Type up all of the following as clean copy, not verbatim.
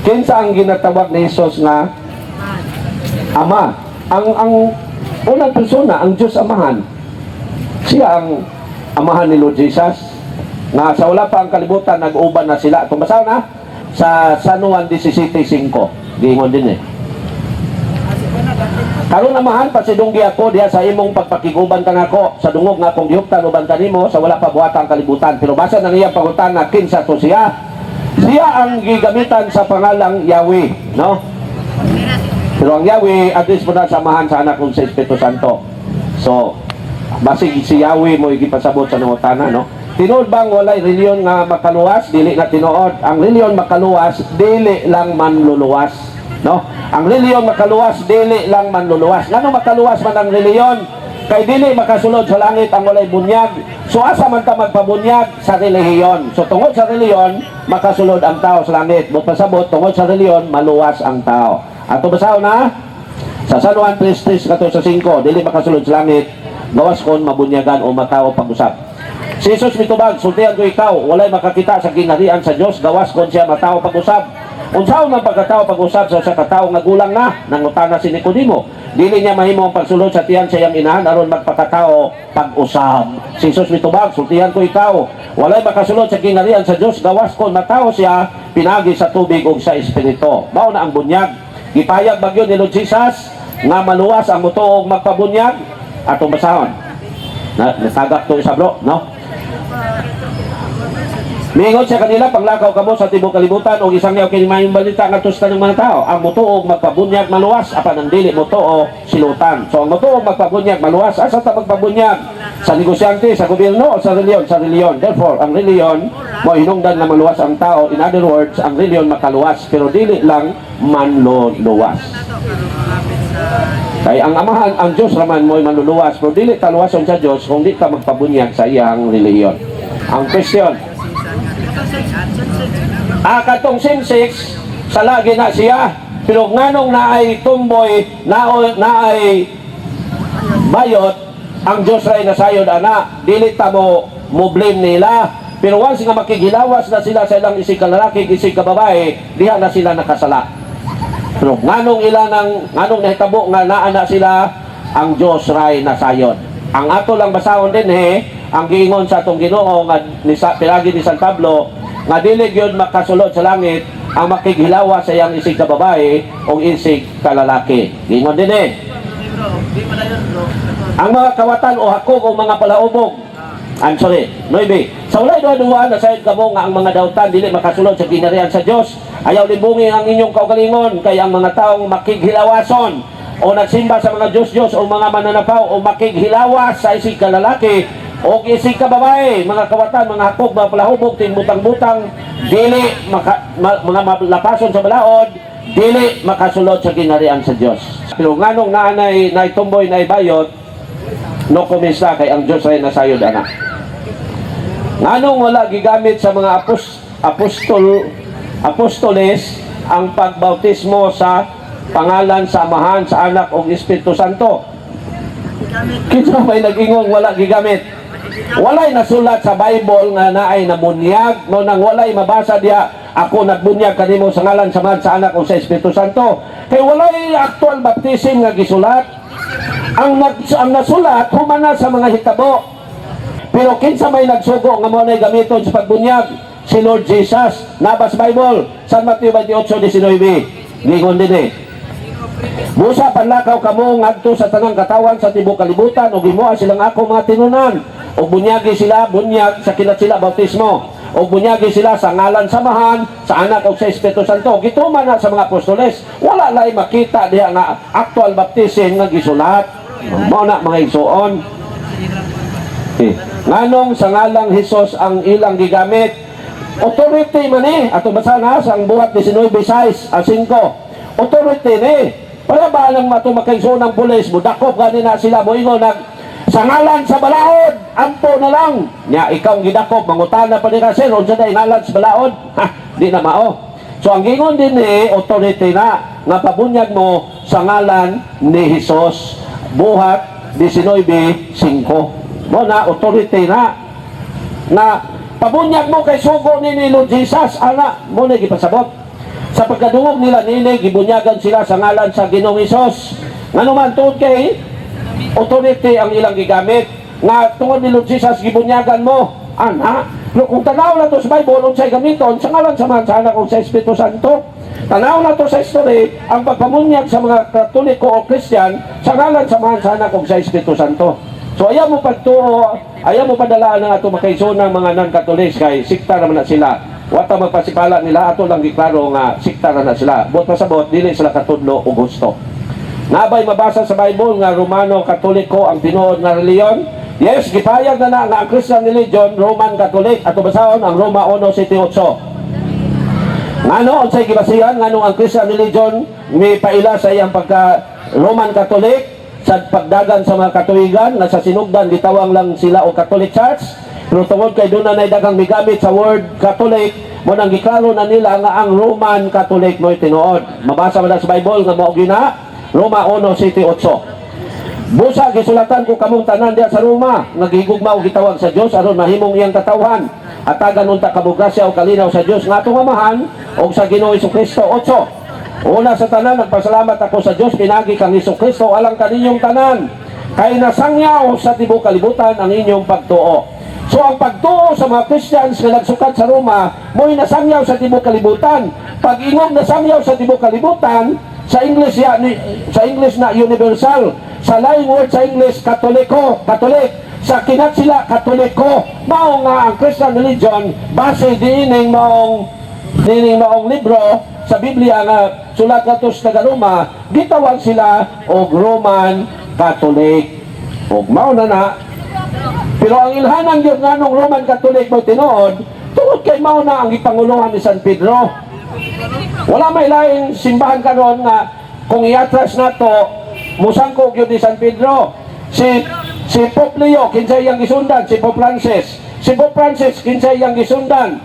Kinsa ang ginatawag ni Jesus nga Ama? Ang unang persona, ang Diyos Amahan. Siya ang Amahan ni Lord Jesus. Nga sa wala pa ang kalibutan, nag-uban na sila. Kung basaw na, sa San Juan 17:5. Gingon din eh. Karon Amahan, pasidunggi ako diha sa imong pagpakiguban ka nako sa dungog nga akong gihuptan uban kanimo sa wala pa buhatang kalibutan. Pero basa na niya pangutan na kinsa to siya. Siya ang gigamitan sa pangalang Yahweh, no? Pero ang Yahweh, at least po na samahan sa anak kong sa Espiritu Santo. So, basig si Yahweh mo igipasabot sa nangutana, no? Tinuod bang walay reliyon nga makaluwas? Dili na tinuod. Ang reliyon makaluwas, dili lang manluluwas, no? Ang reliyon makaluwas, dili lang manluluwas. Ngano makaluwas man ang reliyon? Kay dili makasulod sa langit ang walay bunyag. So asa man ta magpabunyag sa relihiyon. So tungod sa reliyon, makasulod ang tao sa langit. Pasabot tungod sa reliyon, maluwas ang tao. Ato basaw na sa San Juan 3:14-5, dili makasulod sa langit, gawas kon mabunyagan o matao pag-usap. Si Jesus mitubag, sultihan ko ikaw, walay makakita sa gingharian sa Dios, gawas kon siya matao pag-usap. Unsaon man pagkatao pag-usap sa katao nga gulang na, nangutana si Nicodemo. Dili niya mahimo ang pagsulod sa tiyan sa iyang inahan aron magpakatao pag-usap. Si Jesus mitubag, sultihan ko ikaw, walay makasulod sa gingharian sa Dios, gawas kon matao siya pinagi sa tubig ug sa espiritu. Mao na ang bunyag. Gipayag bagyo ni Lord Jesus nga maluwas ang mutuog magpabunyag. Atong basahon. Nasagap to isa bro, no? Miingon sa kanila, paglakaw kamo sa tibok kalibutan o isang yaw kinimayong balita nga tusta ng mga tao. Ang mutuog magpabunyag maluwas, apan ang dili mutuo silutan. So ang mutuog magpabunyag maluwas, asa ta magpabunyag? Sa negosyante, sa gobyerno o sa reliyon? Sa reliyon. Therefore, ang reliyon mo hinungdan na maluwas ang tao. In other words, ang reliyon makaluwas, pero dili lang manluluwas. Kaya ang Amahan, ang Diyos raman mo'y manluluwas, pero dili taluwason sa Diyos kung di ka magpabunyag sa iyang reliyon. Ang question, katong sin 6 sa lagi na siya, pero nganong naay tumboy naay bayot ang Diyos ray nasayod ana, dili ta mo blame nila. Pero once nga makigilawas na sila sa ilang isig ka lalaki, isig ka babae, diha na sila nakasala. Pero nganong nganong nahitabo nga naa na sila, ang Diyos ray nasayod. Ang ato lang basahon din ang giingon sa atong Ginoo nga pilagi ni San Pablo nga dili gyud makasulod sa langit ang makighilawa sa iyang isig ka babae o isig ka lalaki. Giingon din ang mga kawatan o hakog o mga palaubog. I'm sorry, 9. Sa walay duha-duha na sayod kamo nga ang mga dautan dili makasulod sa gingharian sa Dios. Ayaw libungi ang inyong kaugalingon kay ang mga taong makighilawason o nagsimba sa mga Diyos o mga mananapaw o makighilawas sa isig ka lalaki o isig ka babae, mga kawatan, mga hakog, mga palahubog, tinbutang-butang, dili mga malapason sa balaod, dili makasulod sa gingharian sa Dios. Pero nganong naanay tumboy na ibayot, no kumisa kay ang Dios ay nasayod ana. Nganong wala gigamit sa mga apostoles ang pagbautismo sa pangalan sa Amahan, sa Anak o Espiritu Santo? Kinsa may nag-ingong wala gigamit? Walay nasulat sa Bible nga naay nabunyag, no nang walay mabasa diya ako nagbunyag kanimo sa ngalan sa Amahan, sa Anak o sa Espiritu Santo. Kay walay actual baptism nga gisulat. Ang nasulat humana sa mga hitabo. Pero kinsa may nagsugo nga mo na gamiton sa pagbunyag? Si Lord Jesus. Nabas Bible, San Mateo 28:19. Lingon din Musa panlakaw kamo ngadto sa tanang katawan sa tibok kalibutan ug himuha silang ako mga tinunan. Ug bunyagi sila bunyag sa kinat sila bautismo. Ug bunyagi sila sa ngalan sa Amahan, sa Anak ug sa Espiritu Santo. Gituman na sa mga apostoles. Wala lay makita diha nga actual baptism nga gisulat. Mao na mga igsuon. Nganong sa ngalang Hesus ang ilang gigamit? Authority man ato basa na sa buhat 19:6 a 5. Authority para ba lang matumakayso ng pulis mo dakop gani na sila mo ingon sa ngalan sa balaod ampo na lang nya ikaw gidakop mangutana pa ni Rasen unsa day ngalan sa balaod di na mao. So ang gingon din authority na nga pabunyag mo sa ngalan ni Hesus buhat 19:5 mo na authority na pabunyag mo kay sugo ni Lord Jesus ana mo na gipasabot. Sa pagkadungog nila nini, gibunyagan sila sa ngalan sa Ginoong Hesus. Nganuman tuod kay authority ang ilang gigamit. Nga tungod ni Lord Jesus gibunyagan mo. Ana, pero kung tanaw na to sa Bible, unsay gamiton sa ngalan sa mansa anak sa Espiritu Santo. Tanaw na to sa history ang pagpamunyag sa mga Katoliko o Christian sa ngalan sa mansa anak sa Espiritu Santo. So ayaw mo pagtuo, ayaw mo padalaan ng ato makaison ng mga non-Katolik kay sikta naman na sila. Wata magpasipala nila ato lang giklaro nga sikta na sila. Bot pasabot dili sila katudlo o gusto. Nabay mabasa sa Bible nga Romano Katoliko ang tinuod nga reliyon. Yes, gipayag na nga ang Christian religion Roman Catholic ato basahon ang Roma 1:7. Ngano unsay gibasihan ngano ang Christian religion may paila sa iyang pagka Roman Catholic sa pagdagan sa mga katuigan nga sa sinugdan gitawang lang sila o Catholic Church. Pero tungod kay doon na dagang migamit sa word Catholic, mo nang giklaro na nila nga ang Roman Catholic mo'y tinuod. Mabasa mo na sa Bible nga mao gina Roma 1:7. Busa gisulatan ko kamong tanan diha sa Roma nga gihigugma og gitawag sa Dios aron mahimong iyang katawhan. Atagan unta kabugasya o kalinaw sa Dios nga atong amahan og sa Ginoo Hesukristo 8. Una sa tanan, nagpasalamat ako sa Diyos, pinagi kang Hesukristo, alang kaninyong tanan. Kay nasangyaw sa tibuok kalibutan ang inyong pagtuo. So ang pagtuo sa mga Christians na nagsukat sa Roma, mo'y nasangyaw sa tibuok kalibutan. Pag ingong nasangyaw sa tibuok kalibutan, sa English na universal. Sa laing word sa English, Katoliko, Katolik. Sa kinat sila, Katoliko. Mao nga ang Christian religion, base diining maong libro, sa Biblia nga sulat nga to sa Taga-Roma, gitawag sila og Roman Catholic. Og mao na. Pero ang ilhanang Dios nganong Roman Catholic mo tinuod, tungod kay mao na ang ipanguluhan ni San Pedro. Wala may laing simbahan karon nga kung iatras nato musangkog yun ni San Pedro. Si Pope Leo kinsay iyang gisundan, si Pope Francis. Si Pope Francis kinsay iyang gisundan,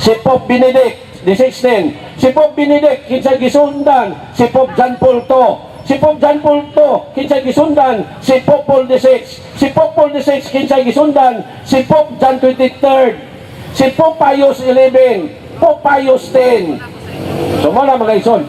si Pope Benedict XVI. Si Pope Benedict kinsay gisundan, si Pope John Paul II. Si Pope John Paul II kinsay gisundan, si Pope Paul VI. Si Pope Paul VI kinsay gisundan, si Pope John XXIII. Si Pope Pius XI, Pope Pius X. So mo na mga ison.